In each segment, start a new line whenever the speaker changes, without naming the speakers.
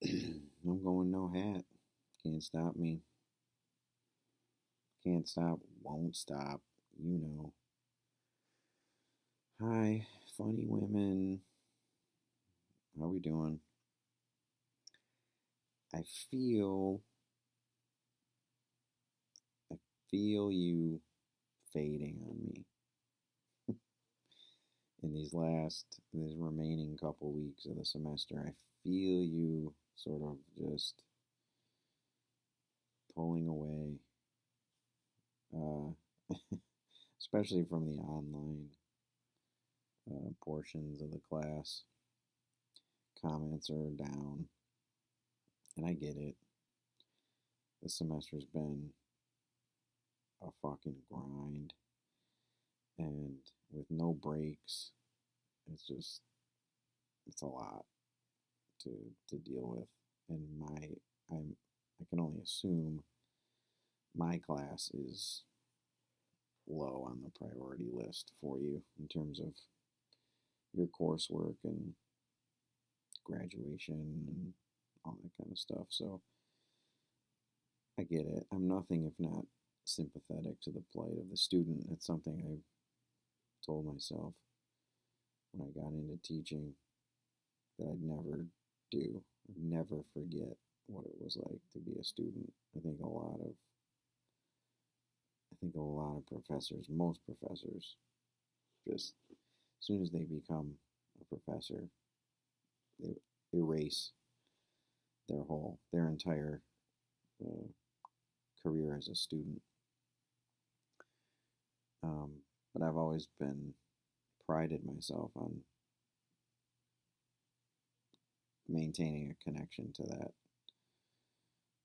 I'm going no hat. Can't stop me. Can't stop, won't stop. You know. Hi, funny women. How we doing? I feel, I feel you fading on me in these remaining couple weeks of the semester. I feel you sort of just pulling away, uh, especially from the online portions of the class. Comments are down, and I get it. This semester's been a fucking grind, and with no breaks, it's just it's a lot to to deal with. And I can only assume my class is low on the priority list for you in terms of your coursework and graduation and all that kind of stuff. So I get it. I'm nothing if not sympathetic to the plight of the student. It's something I told myself when I got into teaching that I'd never do. I'd never forget what it was like to be a student. I think a lot of professors, most professors, just as soon as they become a professor, they erase their entire uh, career as a student. But I've always been prided myself on maintaining a connection to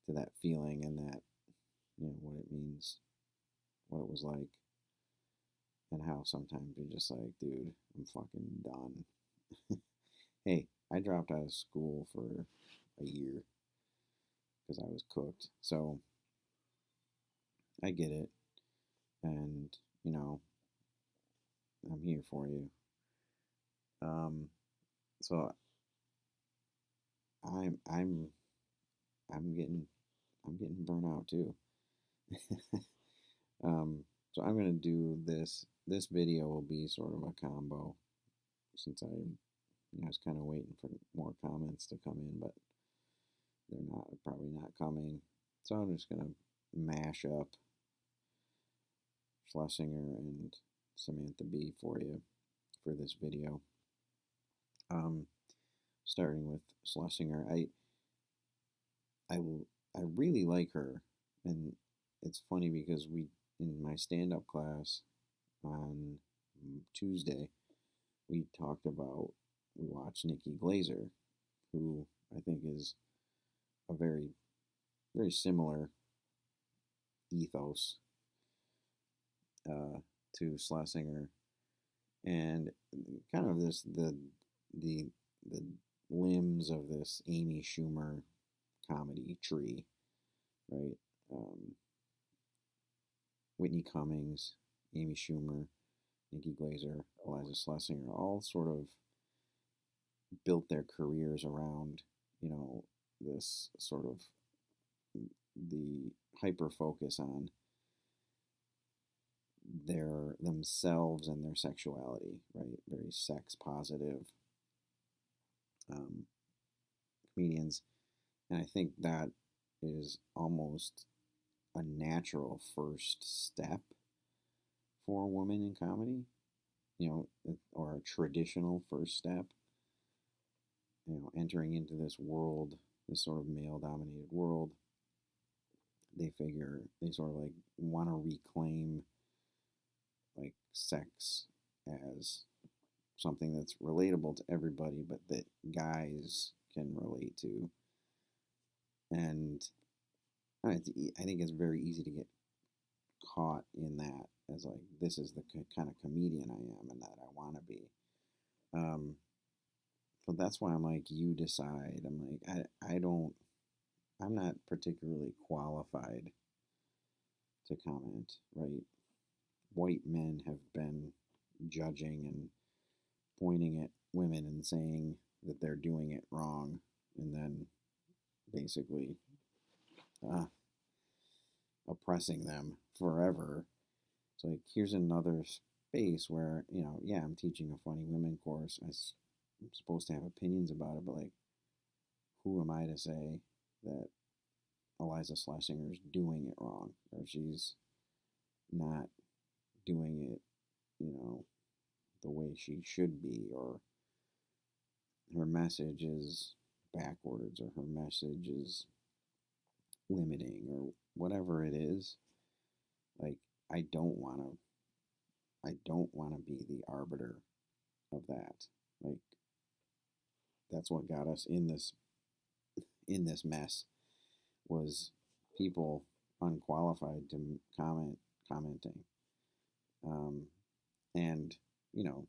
that feeling and that what it means, what it was like, and how sometimes you're just like, dude, I'm fucking done. Hey, I dropped out of school for a year because I was cooked, so I get it, and I'm here for you. Um, so I'm I'm I'm getting burnt out too. So I'm gonna do this. This video will be sort of a combo since I was kind of waiting for more comments to come in, but they're probably not coming. So I'm just gonna mash up Shlesinger and Samantha B for you for this video. Um, Starting with Shlesinger, I I really like her, and it's funny because we in my stand-up class on Tuesday we watched Nikki Glazer, who I think is a very similar ethos uh, to Schlesinger, and kind of the the limbs of this Amy Schumer comedy tree, right? Um, Whitney Cummings, Amy Schumer, Nikki Glazer, Iliza Schlesinger, all sort of built their careers around, this sort of the hyper focus on their themselves and their sexuality, right? Very sex positive um, comedians, and I think that is almost a natural first step for a woman in comedy, or a traditional first step, entering into this world, this sort of male dominated world. They figure they sort of like want to reclaim like sex as something that's relatable to everybody, but that guys can relate to. And I think it's very easy to get caught in that as like, this is the kind of comedian I am and that I want to be. Um, but that's why I'm like, you decide. I'm like, I'm not particularly qualified to comment, right? White men have been judging and pointing at women and saying that they're doing it wrong, and then basically uh, oppressing them forever. So like, here's another space where yeah, I'm teaching a funny women course. I'm supposed to have opinions about it, but like, who am I to say that Iliza Shlesinger is doing it wrong, or she's not doing it, the way she should be, or her message is backwards, or her message is limiting, or whatever it is. Like, I don't want to I don't want to be the arbiter of that. Like, that's what got us in this mess, was people unqualified to commenting. Um, and, you know,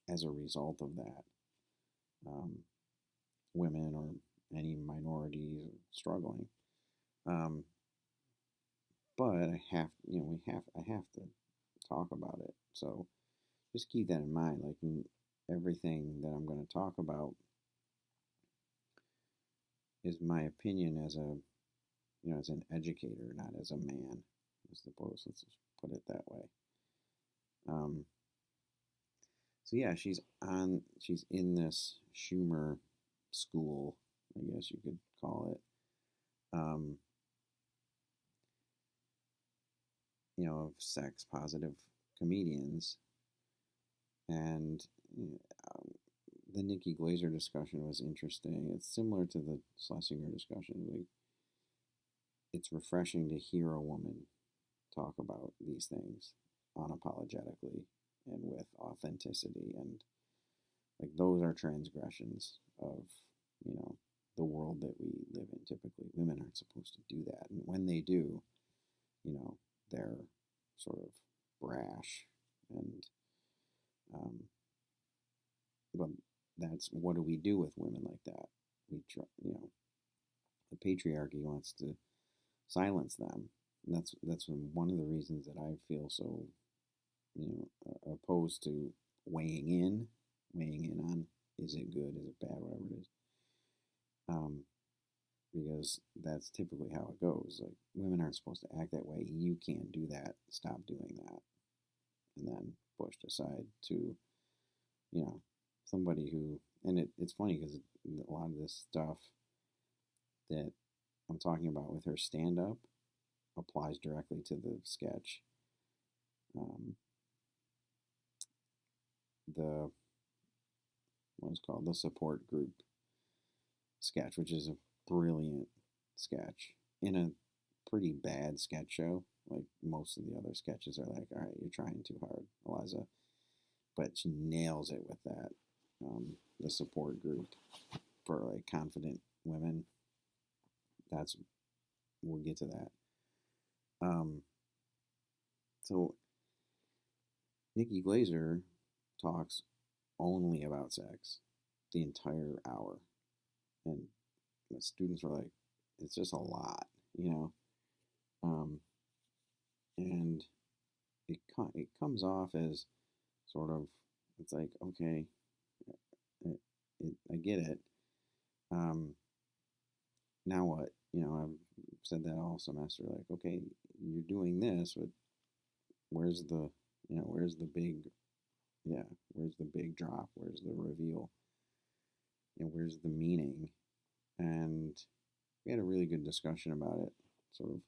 as a result of that, um, women or any minorities struggling. Um, but I have to talk about it. So just keep that in mind. Like, in everything that I'm going to talk about is my opinion as as an educator, not as a man, I suppose. Let's just put it that way. Um, so yeah, she's in this Schumer school, I guess you could call it. Um, of sex positive comedians, and um, the Nikki Glazer discussion was interesting. It's similar to the Schlesinger discussion. Like, it's refreshing to hear a woman talk about these things unapologetically and with authenticity, and like, those are transgressions of the world that we live in. Typically, women aren't supposed to do that, and when they do, they're sort of brash, and um, but that's, what do we do with women like that? We try, the patriarchy wants to silence them, and that's one of the reasons that I feel so opposed to weighing in on, is it good, is it bad, whatever it is. Because that's typically how it goes. Like, women aren't supposed to act that way. You can't do that. Stop doing that. And then pushed aside to, somebody who, and it's funny because a lot of this stuff that I'm talking about with her stand up applies directly to the sketch. Um, the What's called the support group sketch, which is a brilliant sketch in a pretty bad sketch show. Like, most of the other sketches are like, all right, you're trying too hard, Iliza, but she nails it with that. The support group for like confident women. That's We'll get to that. Um, so Nikki Glazer talks only about sex the entire hour, and the students were like, it's just a lot, um, and it comes off as sort of, it's like, okay, I get it. Um, Now what? I've said that all semester. Like, okay, you're doing this, but where's the big, yeah, where's the big drop? Where's the reveal? Where's the meaning? And we had a really good discussion about it, sort of,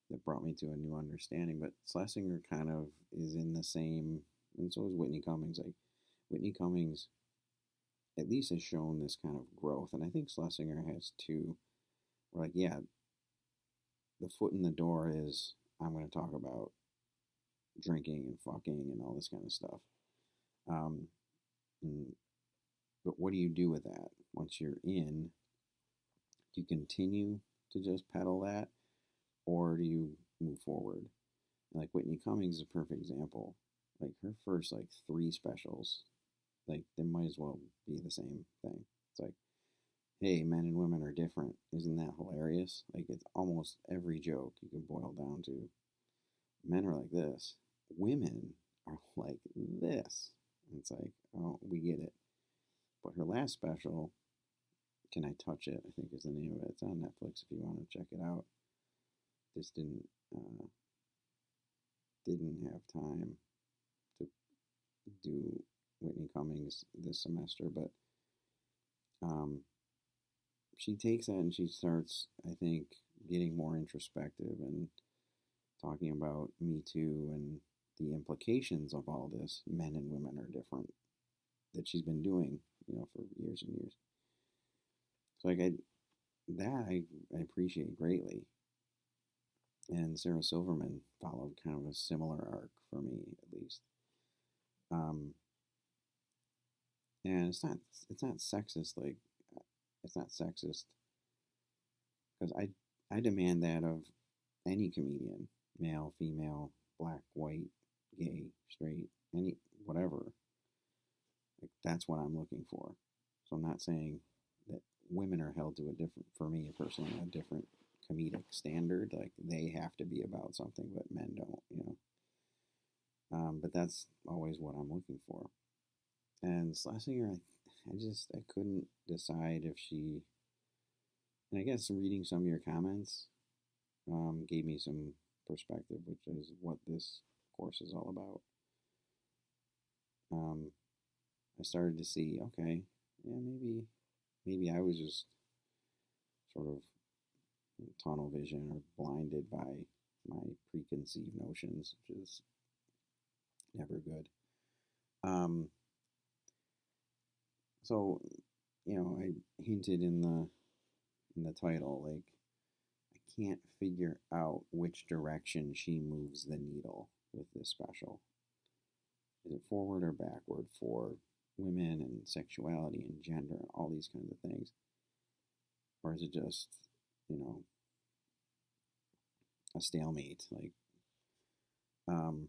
that brought me to a new understanding. But Schlesinger kind of is in the same, and so is Whitney Cummings. Like, Whitney Cummings at least has shown this kind of growth, and I think Schlesinger has too. We're like, yeah, the foot in the door is, I'm going to talk about drinking and fucking and all this kind of stuff. Um, but what do you do with that once you're in? Do you continue to just peddle that, or do you move forward? Like, Whitney Cummings is a perfect example. Like, her first like 3 specials, like, they might as well be the same thing. It's like, hey, men and women are different. Isn't that hilarious? Like, it's almost every joke you can boil down to, men are like this, women are like this. And it's like, oh, we get it. But her last special Can I Touch It? I think is the name of it. It's on Netflix if you want to check it out. Just uh, didn't have time to do Whitney Cummings this semester, but um, she takes that and she starts, I think, getting more introspective and talking about Me Too and the implications of all this. Men and women are different that she's been doing, for years and years. So like I appreciate greatly. And Sarah Silverman followed kind of a similar arc for me, at least. Um, and it's not sexist, like it's not sexist because I demand that of any comedian, male, female, black, white, gay, straight, any whatever. Like that's what I'm looking for. So I'm not saying that women are held to a different, for me personally, a different comedic standard. Like they have to be about something, but men don't. But that's always what I'm looking for. And Schlesinger, I couldn't decide if she, and I guess reading some of your comments gave me some perspective, which is what this course is all about. I started to see, okay, yeah, maybe I was just sort of tunnel vision or blinded by my preconceived notions, which is never good. Um, so, I hinted in the title, like I can't figure out which direction she moves the needle with this special. Is it forward or backward for women and sexuality and gender and all these kinds of things? Or is it just, you know, a stalemate? Like, um,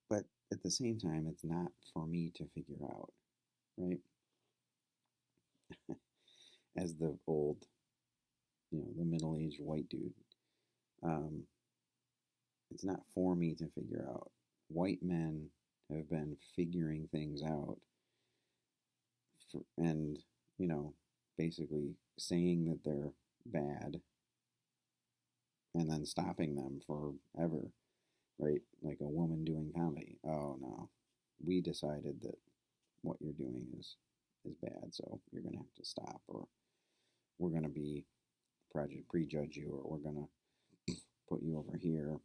but at the same time, it's not for me to figure out, right? As the old, the middle aged white dude, um, it's not for me to figure out. White men have been figuring things out and, basically saying that they're bad and then stopping them forever, right? Like a woman doing comedy. Oh no, we decided that what you're doing is bad, so you're gonna have to stop, or we're gonna be prejudge you, or we're gonna put you over here,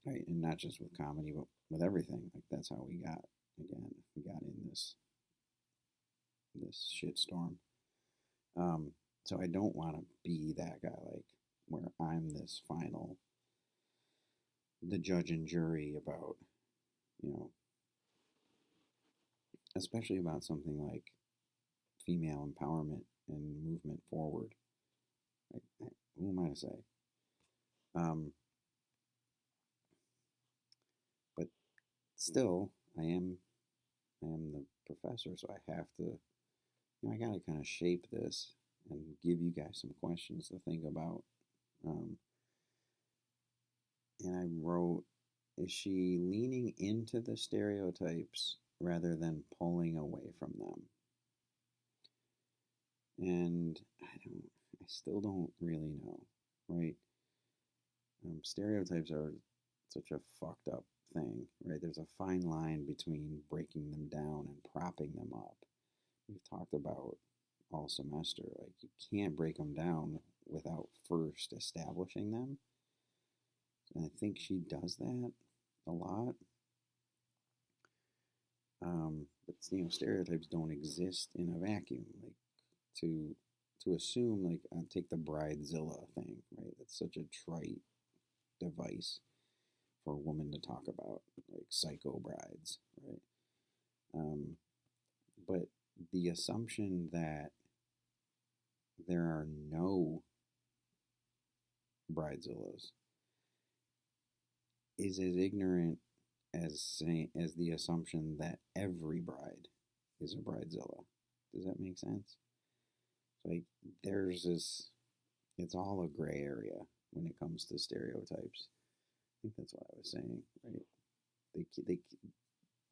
right? And not just with comedy, but with everything. Like that's how we got in this shit storm. So I don't want to be that guy, like where I'm this final, the judge and jury about, you know, especially about something like female empowerment and movement forward. Like, who am I to say? Um, but still, I am the professor, so I have to, I got to kind of shape this and give you guys some questions to think about. Um, and I wrote, is she leaning into the stereotypes rather than pulling away from them? And I still don't really know, right? Stereotypes are such a fucked up thing, right? There's a fine line between breaking them down and propping them up. We've talked about all semester, like you can't break them down without first establishing them. And I think she does that a lot. But stereotypes don't exist in a vacuum. Like to assume, like take the bridezilla thing, right? That's such a trite device for a woman to talk about, like psycho brides, right? Um, but the assumption that there are no bridezillas is as ignorant as the assumption that every bride is a bridezilla. Does that make sense? Like there's this, it's all a gray area when it comes to stereotypes. I think that's what I was saying, right? They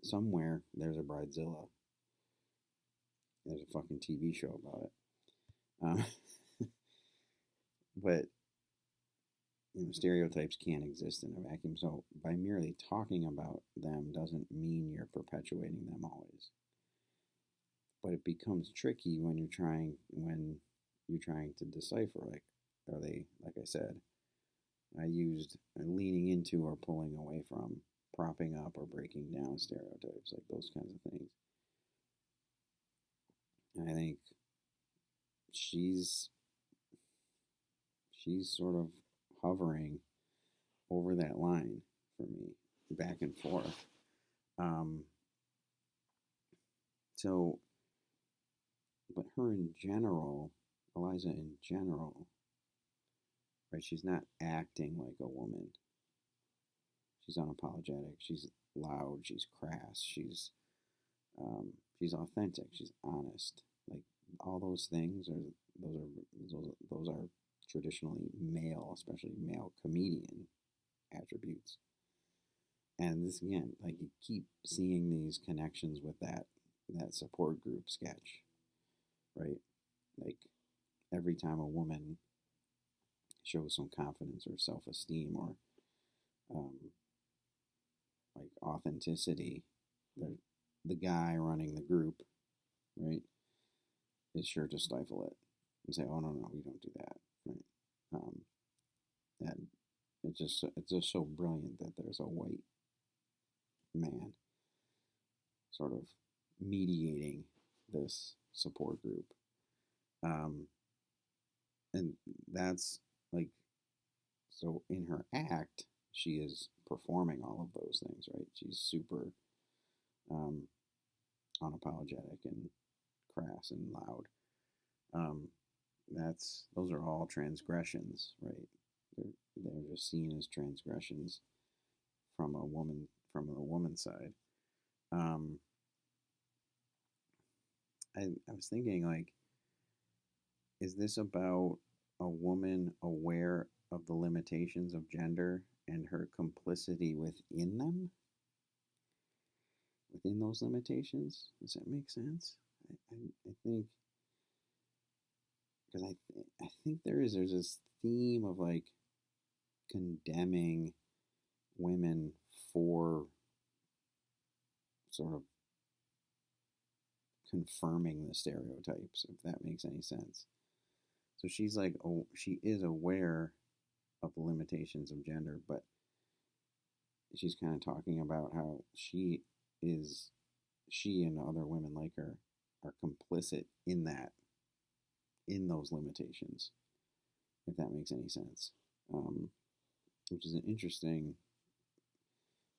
somewhere there's a bridezilla, There's a fucking TV show about it. But stereotypes can't exist in a vacuum. So by merely talking about them doesn't mean you're perpetuating them always. But it becomes tricky when you're trying to decipher, like, are they, like I said, I used leaning into or pulling away from, propping up or breaking down stereotypes, like those kinds of things. And I think she's she's sort of hovering over that line for me, back and forth. Um, so, but her in general, Iliza in general, right? She's not acting like a woman. She's unapologetic. She's loud. She's crass. She's authentic. She's honest. Like all those things are those are traditionally male, especially male comedian attributes. And this again, like you keep seeing these connections with that support group sketch, right? Like every time a woman shows some confidence or self esteem or um, like authenticity, the guy running the group, right, is sure to stifle it and say, "Oh no, we don't do that," right? Um, and it's just so brilliant that there's a white man sort of mediating this support group, um, and that's like so in her act, she is performing all of those things, right? She's super um, unapologetic and crass and loud. Um, those are all transgressions, right? They're just seen as transgressions from a woman's side. Um, I was thinking like, is this about a woman aware of the limitations of gender and her complicity within those limitations? Does that make sense? I think because I think there's this theme of like condemning women for sort of confirming the stereotypes, if that makes any sense. So she's like, oh, she is aware of the limitations of gender, but she's kind of talking about how is, she and other women like her are complicit in those limitations, if that makes any sense. Um, which is an interesting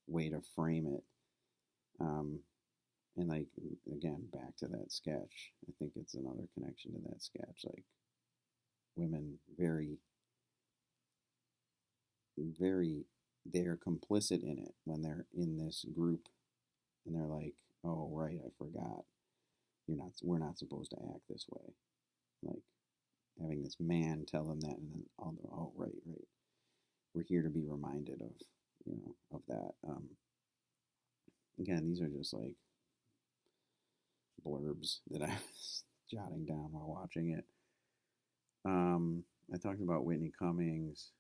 way to frame it. Um, and like again, back to that sketch, I think it's another connection to that sketch. Like women, very, they're complicit in it when they're in this group, and they're like, "Oh, right, I forgot. We're not supposed to act this way." Like having this man tell them that, and then oh, right, right. We're here to be reminded of that. Again, these are just like blurbs that I was jotting down while watching it. I talked about Whitney Cummings.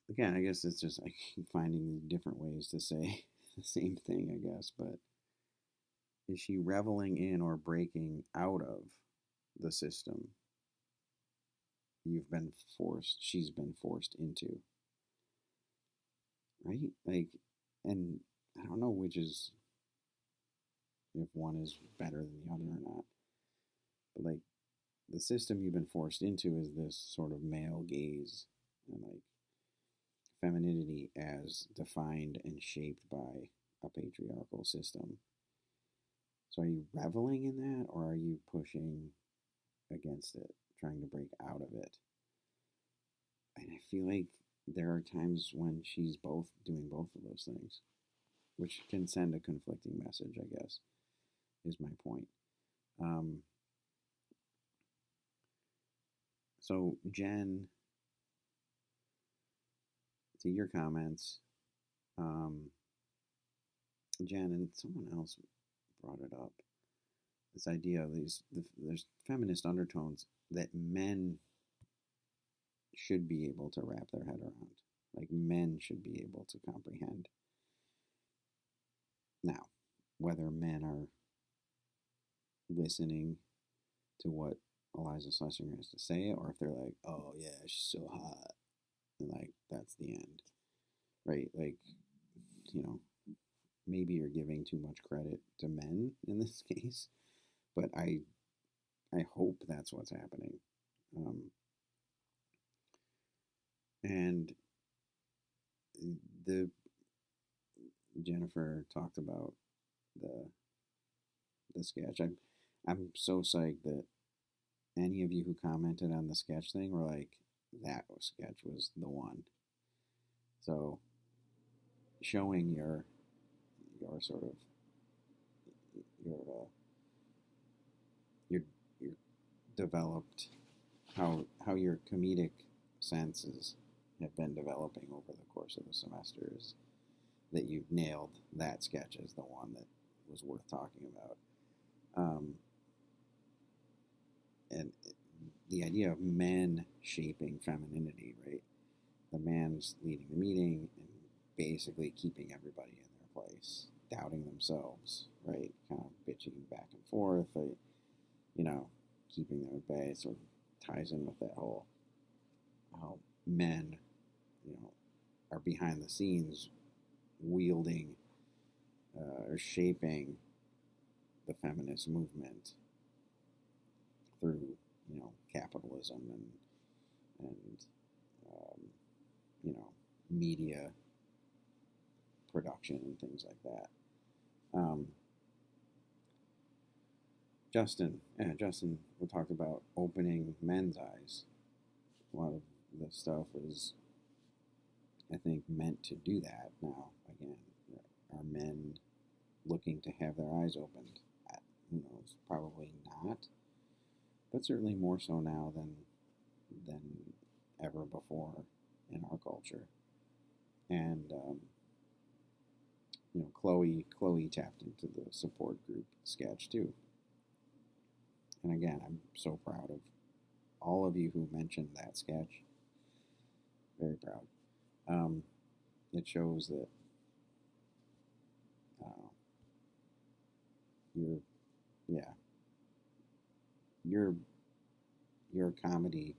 Again, I guess it's just I keep finding different ways to say the same thing, I guess. But is she reveling in or breaking out of the system she's been forced into? Right? Like, and I don't know which is, if one is better than the other or not. But like, the system you've been forced into is this sort of male gaze and like femininity as defined and shaped by a patriarchal system. So are you reveling in that, or are you pushing against it, trying to break out of it? And I feel like there are times when she's doing both of those things, which can send a conflicting message, I guess, is my point. Um, so, Jen, to your comments, um, Jen and someone else brought it up. this idea of there's feminist undertones that men should be able to wrap their head around. Like men should be able to comprehend. Now, whether men are listening to what Iliza Shlesinger has to say, or if they're like, "Oh yeah, she's so hot," and like that's the end, right? Like, you know, maybe you're giving too much credit to men in this case, but I hope that's what's happening. Um, and the Jennifer talked about the the sketch. I'm so psyched that any of you who commented on the sketch thing were like, that sketch was the one. So showing your sort of your your your developed how your comedic senses have been developing over the course of the semesters, that you've nailed that sketch as the one that was worth talking about. And the idea of men shaping femininity, right? The man's leading the meeting and basically keeping everybody in their place, doubting themselves, right? Kind of bitching back and forth, you know, keeping them at bay. Sort of ties in with that whole how men, you know, are behind the scenes wielding or shaping the feminist movement through, you know, capitalism and um, you know, media production and things like that. Justin, we talked about opening men's eyes. A lot of the stuff is, I think, meant to do that now. Again, are men looking to have their eyes opened? Who knows? Probably not, but certainly more so now than ever before in our culture. And you know, Chloe tapped into the support group sketch too. And again, I'm so proud of all of you who mentioned that sketch. Very proud. It shows that uh, your yeah your your comedy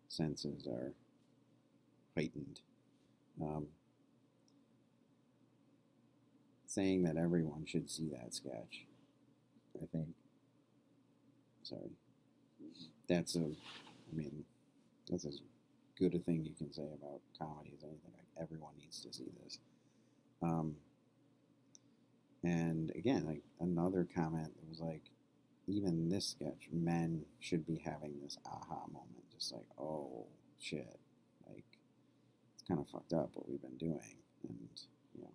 senses are heightened. Um, Saying that everyone should see that sketch, I think. Sorry, that's I mean, that's as good a thing you can say about comedy as anything. Like everyone needs to see this. Um, and again, like another comment that was like, even this sketch, men should be having this aha moment, just like, oh shit, like it's kind of fucked up what we've been doing, and you know,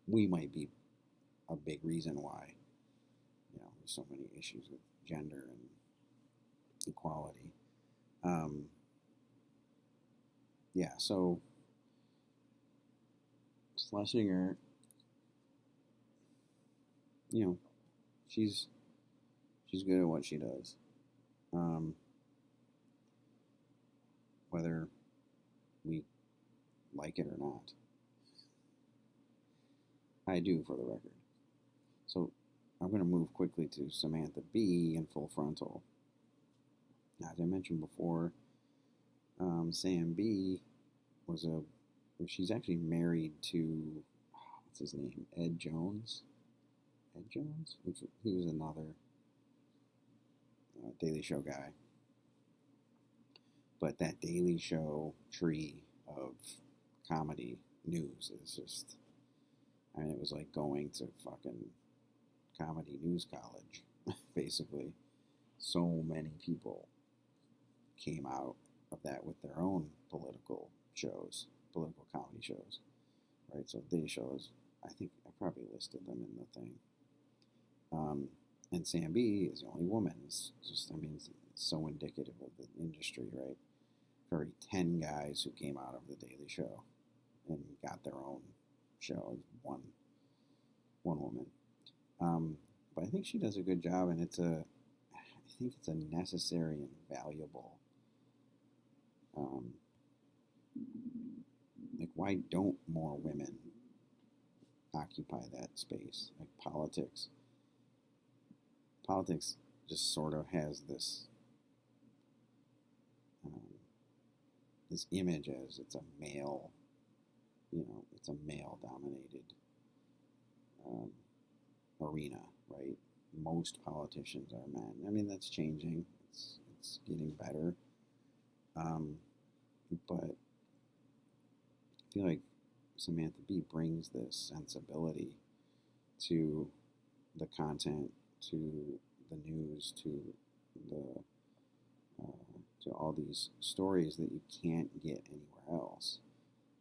we might be a big reason why, you know, there's so many issues with gender and equality. Um, yeah, so Schlesinger, you know, she's she's good at what she does. Um, whether we like it or not, I do, for the record. So I'm going to move quickly to Samantha B in Full Frontal. Now, as I mentioned before, Sam B was she's actually married to, what's his name, Ed Jones. Ed Jones? He was another Daily Show guy. But that Daily Show tree of comedy news is just, I mean, it was like going to fucking comedy news college, basically. So many people came out of that with their own political shows, political comedy shows, right? So Daily Shows, I think I probably listed them in the thing. And Sam B is the only woman. It's just, I mean, it's so indicative of the industry, right? Very 10 guys who came out of the Daily Show and got their own show. One woman. but I think she does a good job, and I think it's a necessary and valuable. Um, like, why don't more women occupy that space? Like politics just sort of has um, this image as it's a male, it's a male dominated um, arena, right? Most politicians are men. I mean, that's changing. It's getting better. Um, but I feel like Samantha Bee brings this sensibility to the content, to the news, the to all these stories that you can't get anywhere else.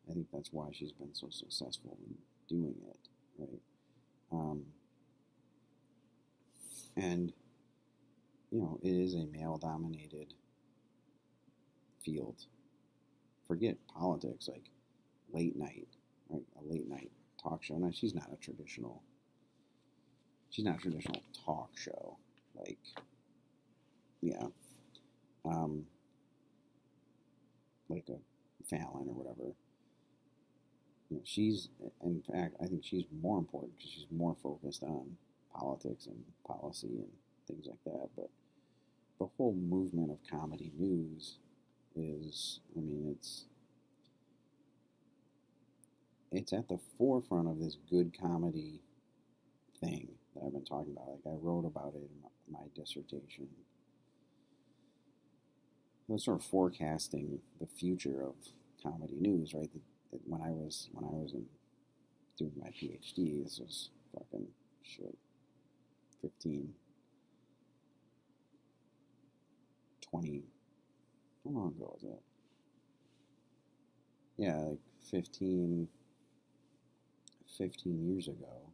I think that's why she's been so successful in doing it, right? Um, and it is a male-dominated field. Forget politics, like late night, right? A late night talk show. Now she's not a traditional. She's not a traditional talk show, like yeah, um, like a Fallon or whatever. She's, in fact, I think she's more important because she's more focused on politics and policy and things like that. But the whole movement of comedy news is, I mean, it's at the forefront of this good comedy thing that I've been talking about. Like, I wrote about it in my dissertation. I was sort of forecasting the future of comedy news, right? When I was doing my PhD, this was fucking shit, 15, 20, how long ago was it? Yeah, like 15 years ago.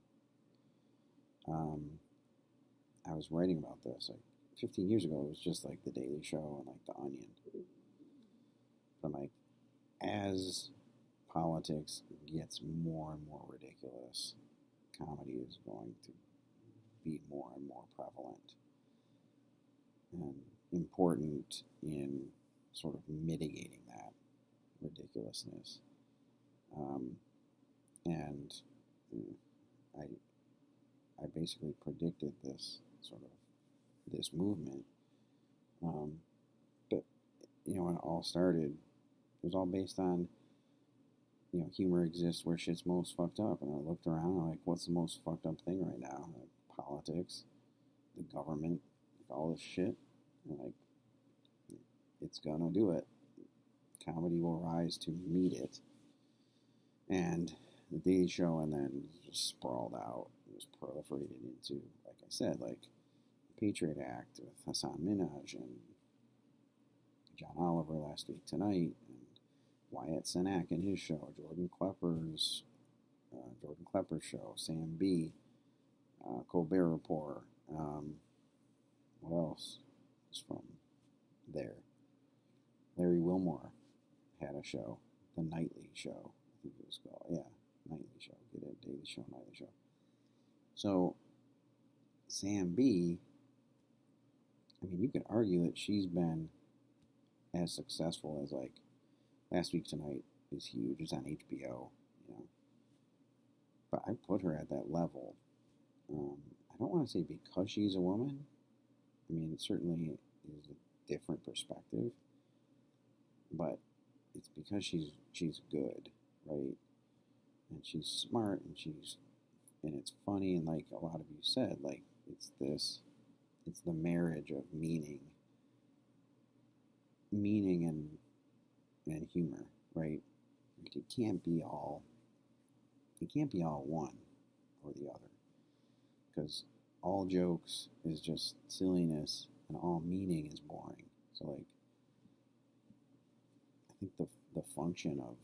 I was writing about this. Like 15 years ago, it was just like The Daily Show and like The Onion. But I'm like, as politics gets more and more ridiculous, comedy is going to be more and more prevalent and important in sort of mitigating that ridiculousness. Um, and I, I basically predicted this sort of this movement. But when it all started, it was all based on humor exists where shit's most fucked up. And I looked around and I'm like, what's the most fucked up thing right now? Like politics, the government, like all this shit. And like, it's gonna do it. Comedy will rise to meet it. And the Daily Show, and then just sprawled out. It was proliferated into, like I said, like Patriot Act with Hassan Minhaj and John Oliver last week tonight, and Wyatt Cenac and his show, Jordan Klepper's show, Sam B, Colbert Report. What else is from there? Larry Wilmore had a show, The Nightly Show, I think it was called. Yeah, Nightly Show. Get it? Daily Show, Nightly Show. So, Sam B, I mean, you could argue that she's been as successful as, like, Last Week Tonight is huge. It's on HBO, But I put her at that level. I don't want to say because she's a woman. I mean, it certainly is a different perspective. But it's because she's good, right? And she's smart, and it's funny, and like a lot of you said, like it's the marriage of meaning and humor, right? Like it can't be all one or the other, because all jokes is just silliness and all meaning is boring. So like, I think the function of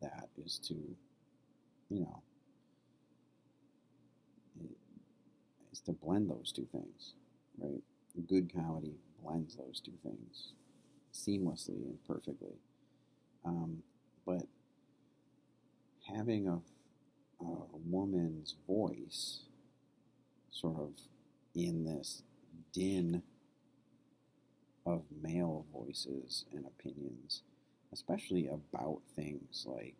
that is to, you know, is to blend those two things, right? Good comedy blends those two things seamlessly and perfectly. But having a woman's voice sort of in this din of male voices and opinions, especially about things like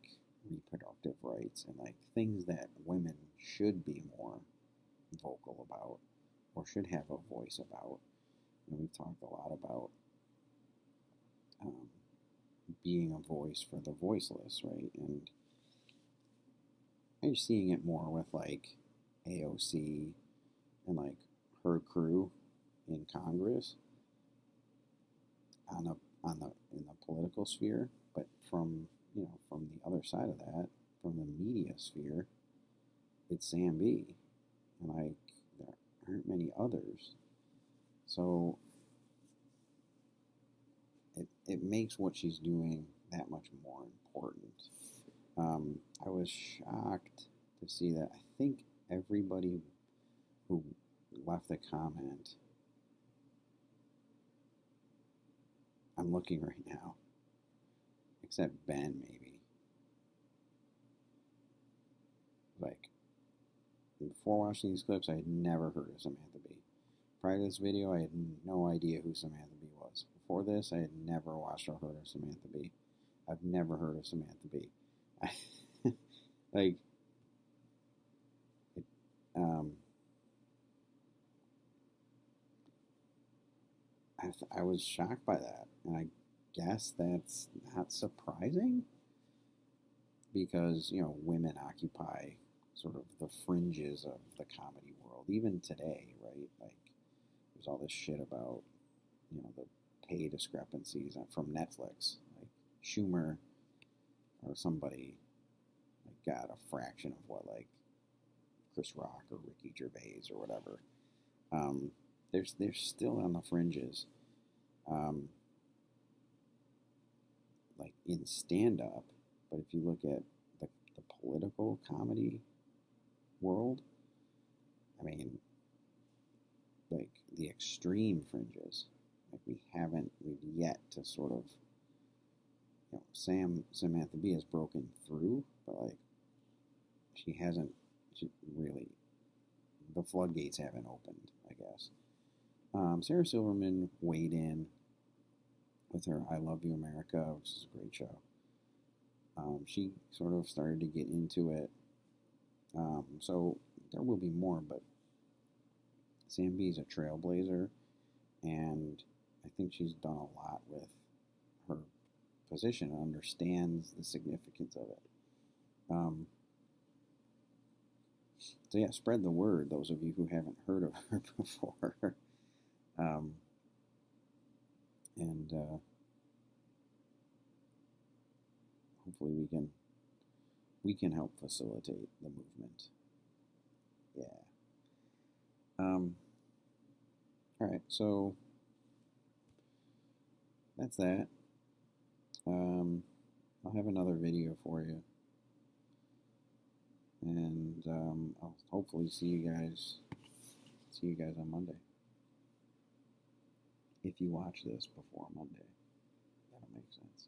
reproductive rights and like things that women should be more vocal about or should have a voice about. And we've talked a lot about um, being a voice for the voiceless, right? And you're seeing it more with like AOC and like her crew in Congress on the in the political sphere, but from from the other side of that, from the media sphere, it's Sam B, and like there aren't many others. So it makes what she's doing that much more important. I was shocked to see that I think everybody who left a comment, I'm looking right now, except Ben maybe. Like, before watching these clips, I had never heard of Samantha Bee. Prior to this video, I had no idea who Samantha Bee was. Before this, I had never watched or heard of Samantha Bee. I've never heard of Samantha Bee. Like, it, um, I was shocked by that, and I guess that's not surprising because women occupy sort of the fringes of the comedy world even today, right? Like, there's all this shit about the pay discrepancies from Netflix, like Schumer or somebody like got a fraction of what like Chris Rock or Ricky Gervais or whatever. They're still on the fringes, like in stand up. But if you look at the political comedy world, I mean, like the extreme fringes, like we've yet to sort of, Samantha Bee has broken through, but like she hasn't really, the floodgates haven't opened, I guess. Sarah Silverman weighed in with her I Love You America, which is a great show. She sort of started to get into it. So there will be more, but Sam B is a trailblazer, and I think she's done a lot with her position and understands the significance of it. So yeah, spread the word, those of you who haven't heard of her before. And hopefully we can help facilitate the movement. Yeah. All right, so that's that. I'll have another video for you, and I'll hopefully see you guys on Monday. If you watch this before Monday, that'll make sense.